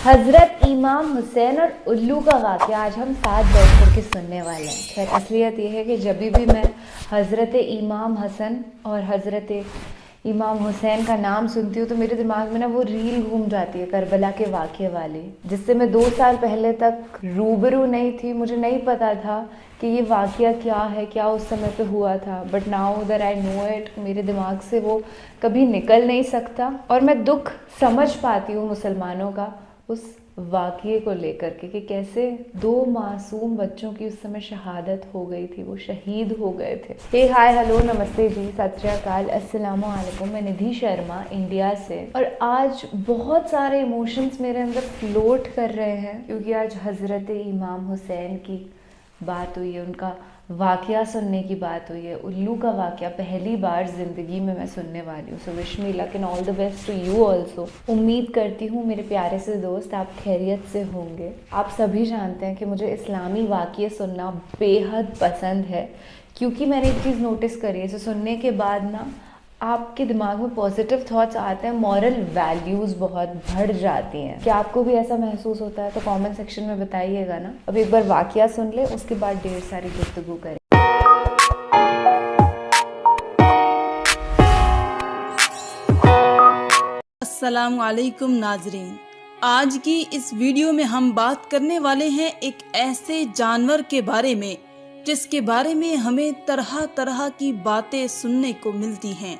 हज़रत इमाम हुसैन और उल्लू का वाक़या आज हम साथ बैठ कर के सुनने वाले हैं। खैर असलियत ये है कि जब भी मैं हज़रत इमाम हसन और हज़रत इमाम हुसैन का नाम सुनती हूँ तो मेरे दिमाग में ना वो रील घूम जाती है करबला के वाक़े वाली, जिससे मैं 2 साल पहले तक रूबरू नहीं थी। मुझे नहीं पता था कि ये वाक़या क्या है, क्या उस समय पे हुआ था, but now that I know it, मेरे दिमाग से वो कभी निकल नहीं सकता। और मैं दुख समझ पाती हूँ मुसलमानों का उस वाक़ये को लेकर के कि कैसे 2 मासूम बच्चों की उस समय शहादत हो गई थी, वो शहीद हो गए थे। हे हाय हेलो नमस्ते जी, सत श्री अकाल, अस्सलामु अलैकुम। मैं निधि शर्मा इंडिया से, और आज बहुत सारे इमोशंस मेरे अंदर फ्लोट कर रहे हैं क्योंकि आज हज़रत इमाम हुसैन की बात हुई है, उनका वाक़या सुनने की बात हुई है। उल्लू का वाक़या पहली बार ज़िंदगी में मैं सुनने वाली हूँ। So wish me luck and all the best to you also. उम्मीद करती हूँ मेरे प्यारे से दोस्त आप खैरियत से होंगे। आप सभी जानते हैं कि मुझे इस्लामी वाक़ये सुनना बेहद पसंद है, क्योंकि मैंने एक चीज़ नोटिस करी है, इसे सुनने के बाद ना आपके दिमाग में पॉजिटिव थॉट्स आते हैं, मॉरल वैल्यूज़ बहुत बढ़ जाती हैं। क्या आपको भी ऐसा महसूस होता है? तो कमेंट सेक्शन में बताइएगा ना। अब एक बार वाक़या सुन ले, उसके बाद ढेर सारी गुफ्तगू करें। अस्सलामु अलैकुम नाजरीन, आज की इस वीडियो में हम बात करने वाले हैं एक ऐसे जानवर के बारे में जिसके बारे में हमें तरह तरह की बातें सुनने को मिलती हैं।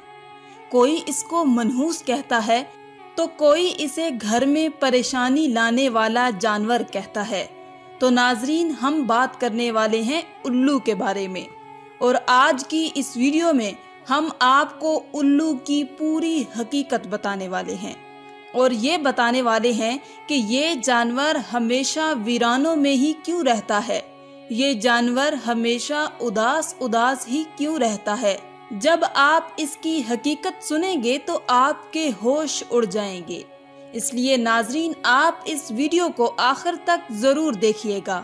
कोई इसको मनहूस कहता है तो कोई इसे घर में परेशानी लाने वाला जानवर कहता है। तो नाजरीन, हम बात करने वाले हैं उल्लू के बारे में, और आज की इस वीडियो में हम आपको उल्लू की पूरी हकीकत बताने वाले हैं, और ये बताने वाले हैं कि ये जानवर हमेशा वीरानों में ही क्यों रहता है, ये जानवर हमेशा उदास उदास ही क्यों रहता है। जब आप इसकी हकीकत सुनेंगे तो आपके होश उड़ जाएंगे। इसलिए नाजरीन, आप इस वीडियो को आखिर तक जरूर देखिएगा।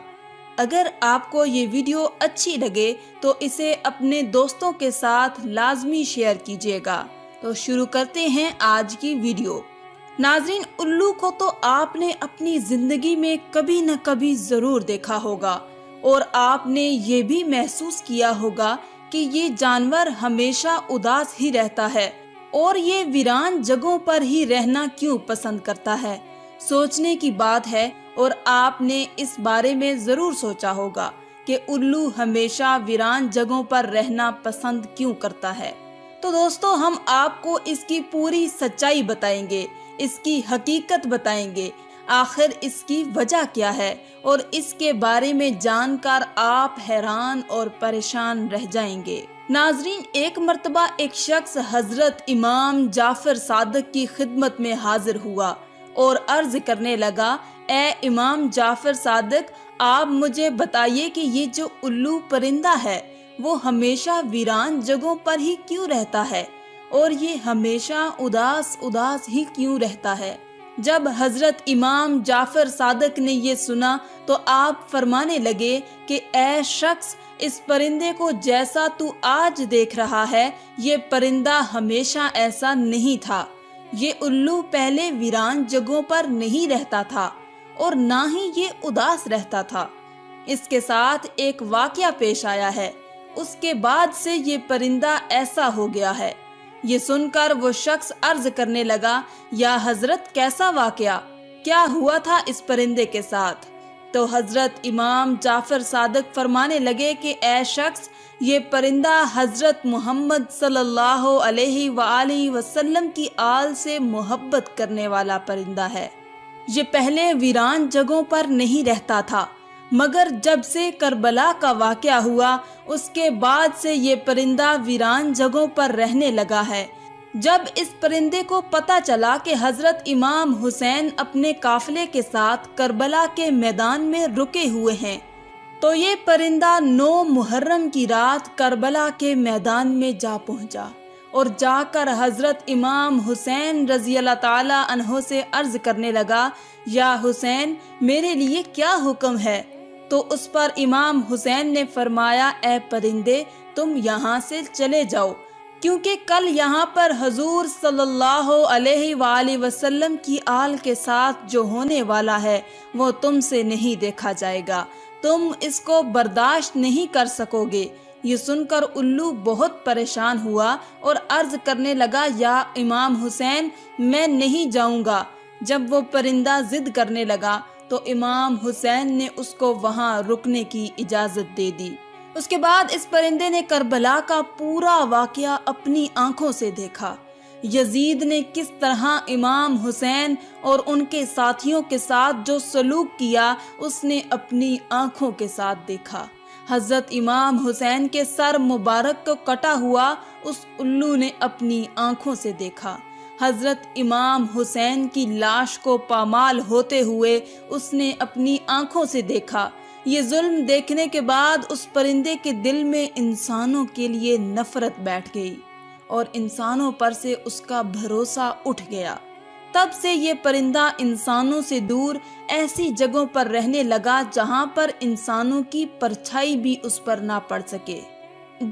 अगर आपको ये वीडियो अच्छी लगे तो इसे अपने दोस्तों के साथ लाजमी शेयर कीजिएगा। तो शुरू करते हैं आज की वीडियो। नाजरीन, उल्लू को तो आपने अपनी जिंदगी में कभी न कभी जरूर देखा होगा, और आपने ये भी महसूस किया होगा कि ये जानवर हमेशा उदास ही रहता है, और ये वीरान जगहों पर ही रहना क्यों पसंद करता है। सोचने की बात है, और आपने इस बारे में जरूर सोचा होगा कि उल्लू हमेशा वीरान जगहों पर रहना पसंद क्यों करता है। तो दोस्तों, हम आपको इसकी पूरी सच्चाई बताएंगे, इसकी हकीकत बताएंगे, आखिर इसकी वजह क्या है, और इसके बारे में जानकर आप हैरान और परेशान रह जाएंगे। नाजरीन, एक मर्तबा एक शख्स हजरत इमाम जाफर सादिक की खिदमत में हाजिर हुआ और अर्ज करने लगा, ए इमाम जाफर सादिक, आप मुझे बताइए कि ये जो उल्लू परिंदा है वो हमेशा वीरान जगहों पर ही क्यों रहता है, और ये हमेशा उदास उदास ही क्यों रहता है। जब हजरत इमाम जाफर सादिक ने ये सुना तो आप फरमाने लगे कि ए शख्स, इस परिंदे को जैसा तू आज देख रहा है, ये परिंदा हमेशा ऐसा नहीं था। ये उल्लू पहले वीरान जगहों पर नहीं रहता था और ना ही ये उदास रहता था। इसके साथ एक वाकया पेश आया है, उसके बाद से ये परिंदा ऐसा हो गया है। ये सुनकर वो शख्स अर्ज करने लगा, या हजरत, कैसा वाकया, क्या हुआ था इस परिंदे के साथ? तो हजरत इमाम जाफर सादिक फरमाने लगे कि ए शख्स, ये परिंदा हजरत मोहम्मद सल्लल्लाहु अलैहि वसल्लम की आल से मोहब्बत करने वाला परिंदा है। ये पहले वीरान जगहों पर नहीं रहता था, मगर जब से करबला का वाकया हुआ उसके बाद से ये परिंदा वीरान जगहों पर रहने लगा है। जब इस परिंदे को पता चला कि हजरत इमाम हुसैन अपने काफिले के साथ करबला के मैदान में रुके हुए हैं, तो ये परिंदा 9 मुहर्रम की रात करबला के मैदान में जा पहुंचा, और जाकर हजरत इमाम हुसैन रजी अल्लाह ताला अन्हो से अर्ज करने लगा, या हुसैन, मेरे लिए क्या हुक्म है? तो उस पर इमाम हुसैन ने फरमाया, ए परिंदे, तुम यहाँ से चले जाओ, کیونکہ کل یہاں پر حضور صلی اللہ علیہ وآلہ وسلم کی آل کے ساتھ جو ہونے والا ہے وہ تم سے نہیں دیکھا جائے گا، تم اس کو برداشت نہیں کر سکو گے۔ یہ سن کر الو بہت پریشان ہوا اور عرض کرنے لگا، یا امام حسین میں نہیں جاؤں گا۔ جب وہ پرندہ ضد کرنے لگا تو امام حسین نے اس کو وہاں رکنے کی اجازت دے دی۔ اس کے بعد اس پرندے نے کربلا کا پورا واقعہ اپنی آنکھوں سے دیکھا۔ یزید نے کس طرح امام حسین اور ان کے ساتھیوں کے ساتھ جو سلوک کیا اس نے اپنی آنکھوں کے ساتھ دیکھا۔ حضرت امام حسین کے سر مبارک کو کٹا ہوا اس الو نے اپنی آنکھوں سے دیکھا۔ حضرت امام حسین کی لاش کو پامال ہوتے ہوئے اس نے اپنی آنکھوں سے دیکھا۔ یہ ظلم دیکھنے کے بعد اس پرندے کے دل میں انسانوں کے لیے نفرت بیٹھ گئی اور انسانوں پر سے اس کا بھروسہ اٹھ گیا۔ تب سے یہ پرندہ انسانوں سے دور ایسی جگہوں پر رہنے لگا جہاں پر انسانوں کی پرچھائی بھی اس پر نہ پڑ سکے۔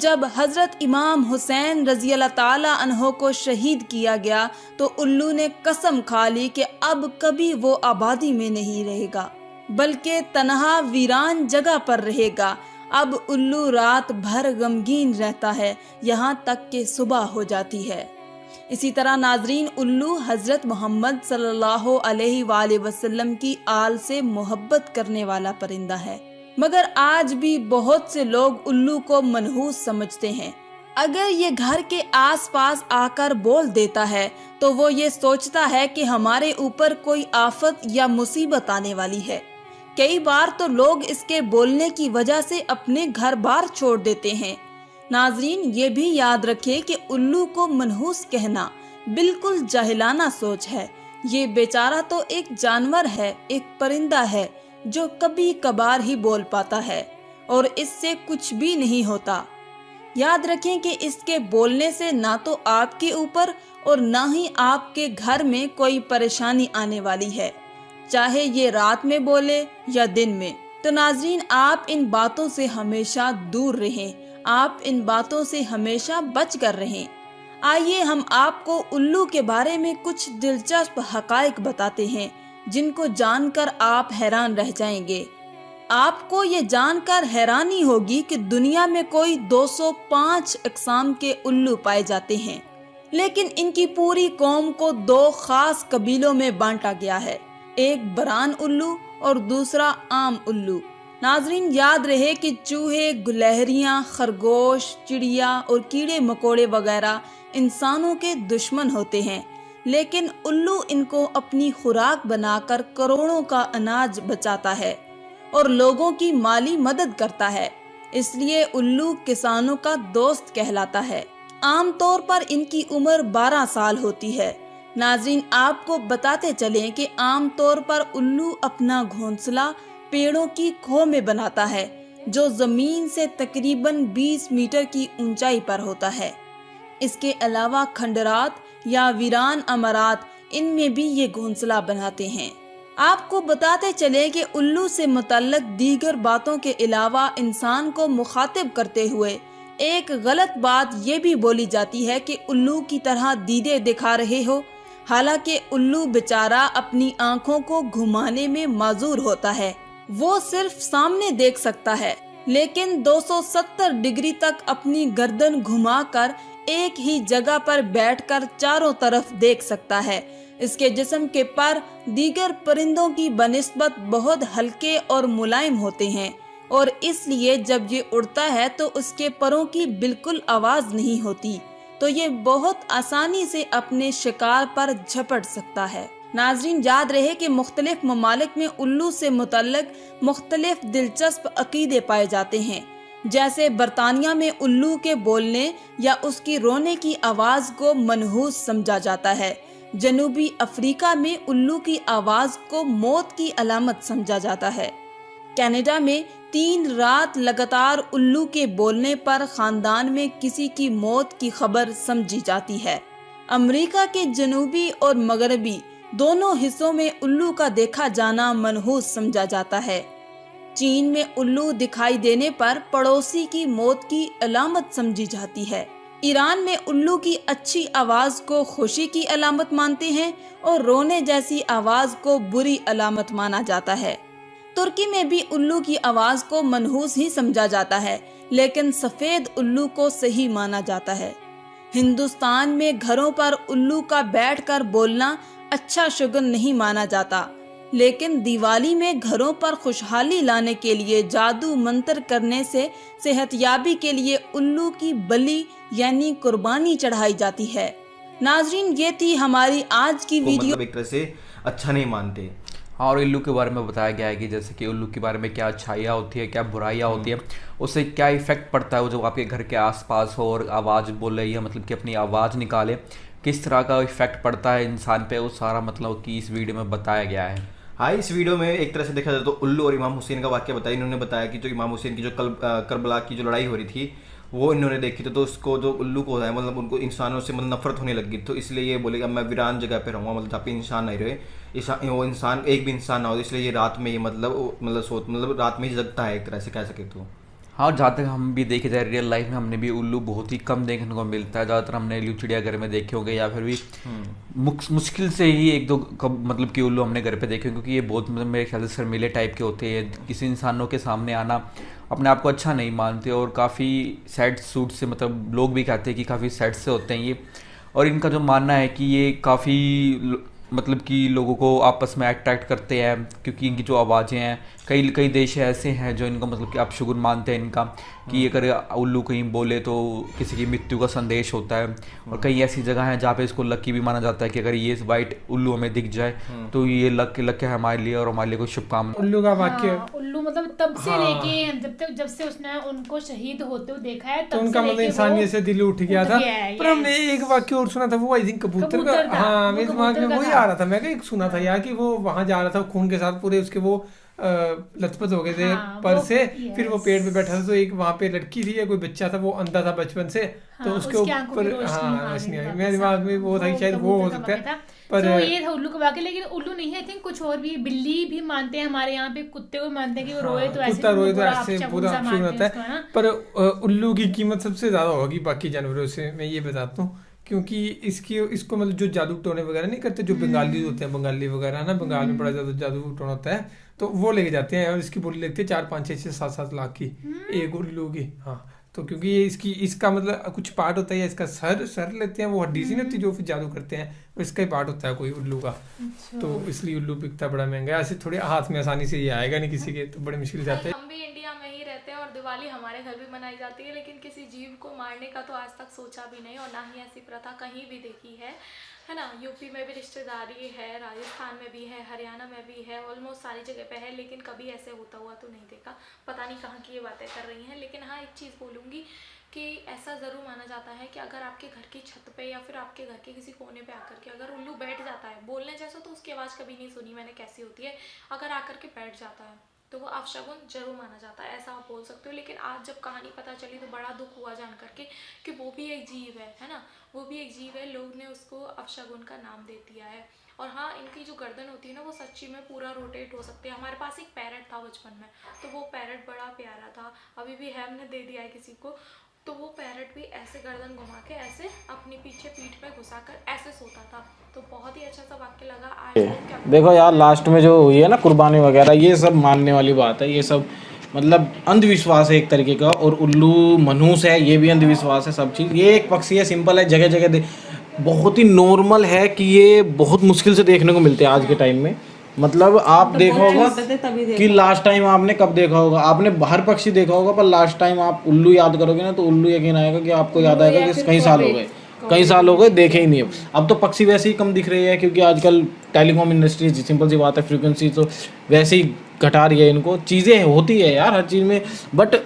جب حضرت امام حسین رضی اللہ تعالی عنہ کو شہید کیا گیا تو الو نے قسم کھا لی کہ اب کبھی وہ آبادی میں نہیں رہے گا بلکہ تنہا ویران جگہ پر رہے گا۔ اب الو رات بھر غمگین رہتا ہے یہاں تک کہ صبح ہو جاتی ہے۔ اسی طرح ناظرین، الو حضرت محمد صلی اللہ علیہ وآلہ وسلم کی آل سے محبت کرنے والا پرندہ ہے، مگر آج بھی بہت سے لوگ الو کو منحوس سمجھتے ہیں۔ اگر یہ گھر کے آس پاس آ کر بول دیتا ہے تو وہ یہ سوچتا ہے کہ ہمارے اوپر کوئی آفت یا مصیبت آنے والی ہے۔ کئی بار تو لوگ اس کے بولنے کی وجہ سے اپنے گھر بار چھوڑ دیتے ہیں۔ ناظرین، یہ بھی یاد رکھیں کہ الو کو منحوس کہنا بالکل جاہلانہ سوچ ہے۔ یہ بیچارہ تو ایک جانور ہے، ایک پرندہ ہے جو کبھی کبھار ہی بول پاتا ہے اور اس سے کچھ بھی نہیں ہوتا۔ یاد رکھیں کہ اس کے بولنے سے نہ تو آپ کے اوپر اور نہ ہی آپ کے گھر میں کوئی پریشانی آنے والی ہے، چاہے یہ رات میں بولے یا دن میں۔ تو ناظرین، آپ ان باتوں سے ہمیشہ دور رہیں، آپ ان باتوں سے ہمیشہ بچ کر رہیں۔ آئیے ہم آپ کو الو کے بارے میں کچھ دلچسپ حقائق بتاتے ہیں جن کو جان کر آپ حیران رہ جائیں گے۔ آپ کو یہ جان کر حیرانی ہوگی کہ دنیا میں کوئی 205 اقسام کے الو پائے جاتے ہیں، لیکن ان کی پوری قوم کو 2 خاص قبیلوں میں بانٹا گیا ہے، ایک بران الو اور دوسرا عام الو۔ ناظرین، یاد رہے کہ چوہے، گلہریاں، خرگوش، چڑیا اور کیڑے مکوڑے وغیرہ انسانوں کے دشمن ہوتے ہیں، لیکن الو ان کو اپنی خوراک بنا کر کروڑوں کا اناج بچاتا ہے اور لوگوں کی مالی مدد کرتا ہے، اس لیے الو کسانوں کا دوست کہلاتا ہے۔ عام طور پر ان کی عمر 12 سال ہوتی ہے۔ ناظرین، آپ کو بتاتے چلیں کہ عام طور پر الو اپنا گھونسلہ پیڑوں کی کھو میں بناتا ہے جو زمین سے تقریباً 20 میٹر کی اونچائی پر ہوتا ہے۔ اس کے علاوہ کھنڈرات یا ویران امارات ان میں بھی یہ گھونسلہ بناتے ہیں۔ آپ کو بتاتے چلے کہ الو سے متعلق دیگر باتوں کے علاوہ انسان کو مخاطب کرتے ہوئے ایک غلط بات یہ بھی بولی جاتی ہے کہ الو کی طرح دیدے دکھا رہے ہو، حالانکہ الو بیچارہ اپنی آنکھوں کو گھمانے میں معذور ہوتا ہے۔ وہ صرف سامنے دیکھ سکتا ہے لیکن 270 ڈگری تک اپنی گردن گھما کر ایک ہی جگہ پر بیٹھ کر چاروں طرف دیکھ سکتا ہے۔ اس کے جسم کے پر دیگر پرندوں کی بنسبت بہت ہلکے اور ملائم ہوتے ہیں اور اس لیے جب یہ اڑتا ہے تو اس کے پروں کی بالکل آواز نہیں ہوتی، تو یہ بہت آسانی سے اپنے شکار پر جھپٹ سکتا ہے۔ ناظرین، یاد رہے کہ مختلف ممالک میں الو سے متعلق مختلف دلچسپ عقیدے پائے جاتے ہیں، جیسے برطانیہ میں الو کے بولنے یا اس کی رونے کی آواز کو منحوس سمجھا جاتا ہے۔ جنوبی افریقہ میں الو کی آواز کو موت کی علامت سمجھا جاتا ہے۔ کینیڈا میں 3 رات لگاتار الو کے بولنے پر خاندان میں کسی کی موت کی خبر سمجھی جاتی ہے۔ امریکہ کے جنوبی اور مغربی دونوں حصوں میں الو کا دیکھا جانا منحوس سمجھا جاتا ہے۔ چین میں الو دکھائی دینے پر پڑوسی کی موت کی علامت سمجھی جاتی ہے۔ ईरान में उल्लू की अच्छी आवाज को खुशी की अलामत मानते हैं और रोने जैसी आवाज को बुरी अलामत माना जाता है। तुर्की में भी उल्लू की आवाज को मनहूस ही समझा जाता है, लेकिन सफेद उल्लू को सही माना जाता है। हिंदुस्तान में घरों पर उल्लू का बैठकर बोलना अच्छा शुगन नहीं माना जाता, लेकिन दिवाली में घरों पर खुशहाली लाने के लिए जादू मंत्र करने से सेहतयाबी के लिए उल्लू की बलि यानी कुर्बानी चढ़ाई जाती है। नाजरीन, ये थी हमारी आज की वीडियो। मतलब एक तरह से अच्छा नहीं मानते। हाँ, और उल्लू के बारे में बताया गया है कि जैसे कि उल्लू के बारे में क्या अच्छाइयाँ होती है, क्या बुराइयाँ होती है, उससे क्या इफेक्ट पड़ता है वो जब आपके घर के आसपास हो और आवाज़ बोले या मतलब कि अपनी आवाज़ निकाले, किस तरह का इफेक्ट पड़ता है इंसान पे, वो सारा मतलब कि इस वीडियो में बताया गया है। हाँ, इस वीडियो में एक तरह से देखा जाए तो उल्लू और इमाम हुसैन का वाक्य बताया। इन्होंने बताया कि जो इमाम हुसैन की जो करबला की जो लड़ाई हो रही थी वो इन्होंने देखी तो उसको जो उल्लू को होता है मतलब उनको इंसानों से मतलब नफरत होने लगी, तो इसलिए ये बोलेगा मैं वीरान जगह पे रहूँगा, मतलब जहाँ पे इंसान नहीं रहे, वो इंसान एक भी इंसान ना हो, इसलिए ये रात में ये मतलब रात में ही जगता है एक तरह से कह सके तो। हाँ, जहाँ तक हम भी देखे जाए रियल लाइफ में हमने भी उल्लू बहुत ही कम देखने को मिलता है। ज़्यादातर हमने उल्लू चिड़ियाघर में देखे होंगे या फिर भी मुश्किल से ही एक दो मतलब कि उल्लू हमने घर पे देखे, क्योंकि ये बहुत मतलब मेरे ख्याल से शर्मीले टाइप के होते हैं। किसी इंसानों के सामने आना अपने आप को अच्छा नहीं मानते और काफ़ी सैड सूट से मतलब लोग भी कहते हैं कि काफ़ी सैड से होते हैं ये। और इनका जो मानना है कि ये काफ़ी मतलब कि लोगों को आपस में अट्रैक्ट करते हैं, क्योंकि इनकी जो आवाज़ें हैं, कई देश ऐसे हैं जो इनको मतलब कि अपशगुन मानते हैं इनका, कि अगर उल्लू कहीं बोले तो किसी की मृत्यु का संदेश होता है। और कई ऐसी जगह हैं जहाँ पे इसको लकी भी माना जाता है कि अगर ये वाइट उल्लू हमें दिख जाए तो ये लक है हमारे लिए और हमारे लिए कोई शुभकामना। उल्लू का वाक्य, उल्लू मतलब तब से लेके जब से उसने उनको शहीद होते हुए देखा है तो उनका मतलब इंसानियत से दिल उठ गया था। पर हमने एक वाक्य और सुना था, वो आई थिंक कबूतर का। हाँ, मेरे दिमाग में वही आ रहा था, मैं सुना था यार कि वो वहां जा रहा था खून के साथ पूरे उसके वो लथपथ हो गए थे पर से, फिर वो पेड़ पे बैठा था तो एक वहां पे लड़की थी या कोई बच्चा था, वो अंधा था बचपन से, तो उसके ऊपर रोशनी आई। मेरे दिमाग में वो था कि शायद वो हो सकता है, पर ये था उल्लू का वाक्य। लेकिन उल्लू नहीं है, आई थिंक कुछ और भी, बिल्ली भी मानते हैं हमारे यहाँ पे, कुत्ते को मानते हैं कि वो रोए तो ऐसे, कुत्ता रोए तो ऐसे पूरा अपशगुन होता है। पर उल्लू की कीमत सबसे ज्यादा होगी बाकी जानवरों से, मैं ये बताता हूँ, क्योंकि इसको मतलब जो जादू टोने वगैरह नहीं करते, जो बंगाली होते हैं, बंगाली वगैरह ना, बंगाल में बड़ा ज्यादा जादू टोना होता है, तो वो लेके जाते हैं और इसकी बोली लगती है 4, 5, 6, 7 लाख की एक उल्लू की। हाँ, तो क्योंकि ये इसका मतलब कुछ पार्ट होता है, इसका सर लेते हैं, वो हड्डी सी नहीं होती जो फिर जादू करते हैं, इसका ही पार्ट होता है कोई उल्लू का। तो इसलिए उल्लू बिकता बड़ा महंगा है, ऐसे थोड़े हाथ में आसानी से ये आएगा नहीं किसी के, तो बड़े मुश्किल जाते हैं। हम भी इंडिया में ही रहते हैं और दिवाली हमारे घर भी मनाई जाती है, लेकिन किसी जीव को मारने का तो आज तक सोचा भी नहीं और ना ही ऐसी प्रथा कहीं भी देखी है ना। यूपी में भी रिश्तेदारी है, राजस्थान में भी है, हरियाणा में भी है, ऑलमोस्ट सारी जगह पे है, लेकिन कभी ऐसे होता हुआ तो नहीं देखा। पता नहीं कहाँ की ये बातें कर रही हैं। लेकिन हाँ, एक चीज़ बोलूँगी कि ऐसा ज़रूर माना जाता है कि अगर आपके घर की छत पे या फिर आपके घर के किसी कोने पे आकर के अगर उल्लू बैठ जाता है बोलने जैसा, तो उसकी आवाज़ कभी नहीं सुनी मैंने कैसी होती है, अगर आकर के बैठ जाता है तो वो अपशगुन जरूर माना जाता है, ऐसा आप बोल सकते हो। लेकिन आज जब कहानी पता चली तो बड़ा दुख हुआ जान करके कि वो भी एक जीव है ना, वो भी एक जीव है, लोग ने उसको अपशगुन का नाम दे दिया है। और हाँ, इनकी जो गर्दन होती है ना, वो सच्ची में पूरा रोटेट हो सकती है। हमारे पास एक पैरट था बचपन में, तो वो पैरट बड़ा प्यारा था, अभी भी है, हमने दे दिया है किसी को, तो वो पैरट भी ऐसे गर्दन घुमा के ऐसे अपनी पीछे पीठ पे घुसाकर ऐसे सोता था। तो बहुत ही अच्छा सा वाक्य लगा। आज देखो यार, लास्ट में जो हुई है ना कुर्बानी वगैरह, ये सब मानने वाली बात है, ये सब मतलब अंधविश्वास है एक तरीके का, और उल्लू मनहूस है, ये भी अंधविश्वास है। सब चीज़ ये एक पक्षी है, सिंपल है, जगह जगह बहुत ही नॉर्मल है कि ये बहुत मुश्किल से देखने को मिलते हैं आज के टाइम में। मतलब आप देखा होगा कि लास्ट टाइम आपने कब देखा होगा, आपने हर पक्षी देखा होगा, पर लास्ट टाइम आप उल्लू याद करोगे ना तो उल्लू यकीन आएगा कि आपको याद आएगा कि कई साल हो गए देखे ही नहीं। अब तो पक्षी वैसे ही कम दिख रही है, क्योंकि आजकल टेलीकॉम इंडस्ट्री, सिंपल सी बात है, फ्रीक्वेंसी तो वैसे ही घटा रही है इनको, चीज़ें होती है यार हर चीज़ में। बट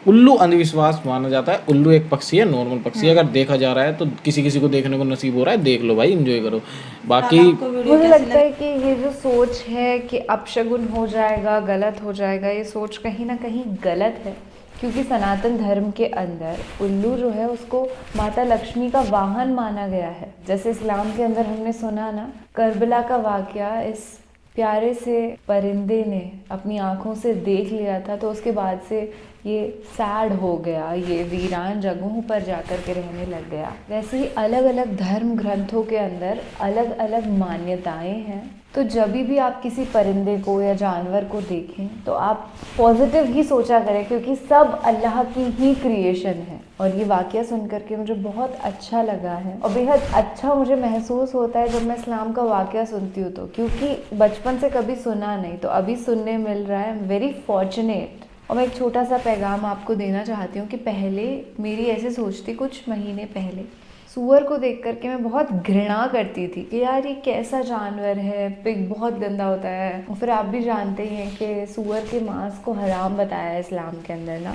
उल्लू अंधविश्वास माना जाता है। उल्लू एक पक्षी है, नॉर्मल पक्षी है, अगर देखा जा रहा है तो किसी को देखने को नसीब हो रहा है, देख लो भाई, एंजॉय करो। बाकी मुझे लगता है कि ये जो सोच है कि अपशगुन हो जाएगा, गलत हो जाएगा, ये सोच कहीं ना कहीं गलत है, क्योंकि सनातन धर्म के अंदर उल्लू जो है उसको माता लक्ष्मी का वाहन माना गया है। जैसे इस्लाम के अंदर हमने सुना ना, करबला का वाक़या इस प्यारे से परिंदे ने अपनी आंखों से देख लिया था, तो उसके बाद से ये सैड हो गया, ये वीरान जगहों पर जाकर के रहने लग गया। वैसे ही अलग अलग धर्म ग्रंथों के अंदर अलग अलग मान्यताएं हैं। तो जब भी आप किसी परिंदे को या जानवर को देखें तो आप पॉजिटिव ही सोचा करें, क्योंकि सब अल्लाह की ही क्रिएशन है। और ये वाक़या सुन करके मुझे बहुत अच्छा लगा है और बेहद अच्छा मुझे महसूस होता है जब मैं इस्लाम का वाक़या सुनती हूँ, तो क्योंकि बचपन से कभी सुना नहीं, तो अभी सुनने मिल रहा है। I am very fortunate. और मैं एक छोटा सा पैगाम आपको देना चाहती हूँ कि पहले मेरी ऐसे सोच थी, कुछ महीने पहले सूअर को देख करके मैं बहुत घृणा करती थी कि यार ये कैसा जानवर है, पिग बहुत गंदा होता है। और फिर आप भी जानते ही हैं कि सूअर के मांस को हराम बताया है इस्लाम के अंदर ना,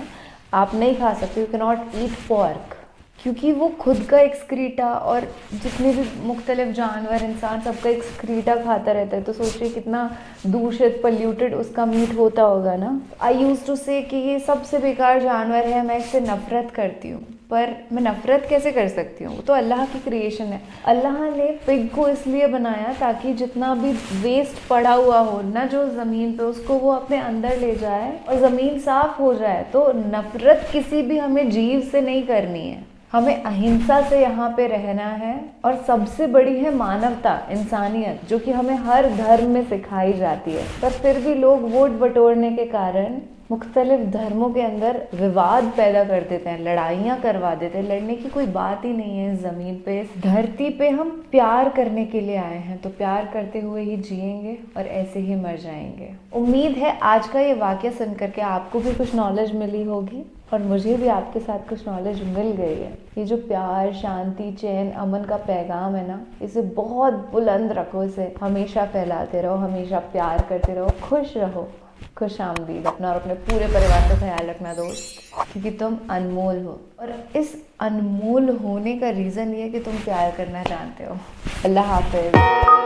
आप नहीं खा सकते, you can not eat pork, क्योंकि वो खुद का एक्सक्रीटा और जितने भी मुख्तलिफ जानवर इंसान सबका एक्सक्रीटा खाता रहता है, तो सोचिए कितना दूषित पल्यूटेड उसका मीट होता होगा ना। आई यूज़ टू से कि ये सबसे बेकार जानवर है, मैं इससे नफ़रत करती हूँ। पर मैं नफ़रत कैसे कर सकती हूँ, वो तो अल्लाह की क्रिएशन है। अल्लाह ने पिग को इसलिए बनाया ताकि जितना भी वेस्ट पड़ा हुआ हो ना जो ज़मीन पे, उसको वो अपने अंदर ले जाए और ज़मीन साफ़ हो जाए। तो नफ़रत किसी भी हमें जीव से नहीं करनी है, हमें अहिंसा से यहाँ पे रहना है। और सबसे बड़ी है मानवता, इंसानियत, जो कि हमें हर धर्म में सिखाई जाती है। पर फिर भी लोग वोट बटोरने के कारण मुख्तलिफ धर्मों के अंदर विवाद पैदा कर देते हैं, लड़ाइयाँ करवा देते हैं। लड़ने की कोई बात ही नहीं है। इस ज़मीन पे, इस धरती पे हम प्यार करने के लिए आए हैं, तो प्यार करते हुए ही जिएंगे और ऐसे ही मर जाएंगे। उम्मीद है आज का ये वाक़या सुन करके आपको भी कुछ नॉलेज मिली होगी और मुझे भी आपके साथ कुछ नॉलेज मिल गई है। ये जो प्यार, शांति, चैन, अमन का पैगाम है ना, इसे बहुत बुलंद रखो, इसे हमेशा फैलाते रहो, हमेशा प्यार करते रहो, खुश रहो। खुश आमदीद। अपना और अपने पूरे परिवार का ख्याल रखना दोस्त, क्योंकि तुम अनमोल हो और इस अनमोल होने का रीज़न ये है कि तुम प्यार करना जानते हो। अल्लाह हाफ़िज़।